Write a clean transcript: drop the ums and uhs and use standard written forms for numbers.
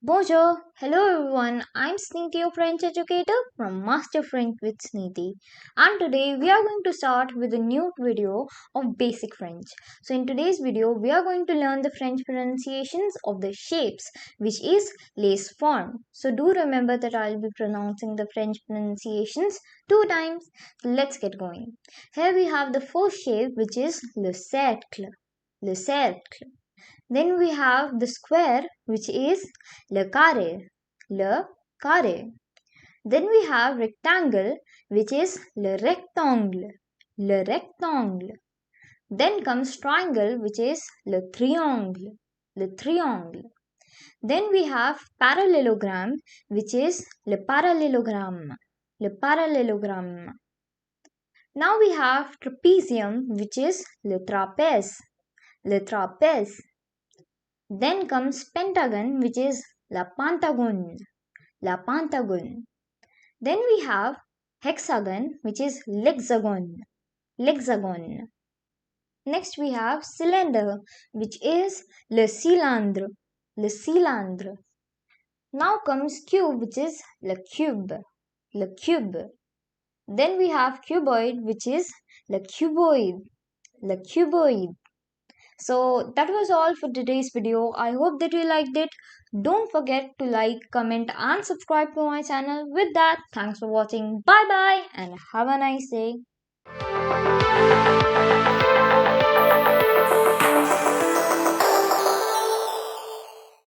Bonjour, hello everyone. I'm Sniti, your French educator from Master French with Sniti. And today we are going to start with a new video of basic French. So in today's video, we are going to learn the French pronunciations of the shapes, which is les formes. So do remember that I'll be pronouncing the French pronunciations 2 times. Let's get going. Here we have the first shape, which is le cercle. Le cercle. Then we have the square, which is le carré, le carré. Then we have rectangle, which is le rectangle, le rectangle. Then comes triangle, which is le triangle, le triangle. Then we have parallelogram, which is le parallelogramme, le parallelogramme. Now we have trapezium, which is le trapèze, le trapèze. Then comes pentagon, which is la pentagone, la pentagone. Then we have hexagon, which is l'hexagone, l'hexagone. Next we have cylinder, which is le cylindre, le cylindre. Now comes cube, which is le cube, le cube. Then we have cuboid, which is le cuboid, le cuboid. So that was all for today's video. I hope that you liked it. Don't forget to like, comment and subscribe to my channel. With that, thanks for watching. Bye bye and have a nice day.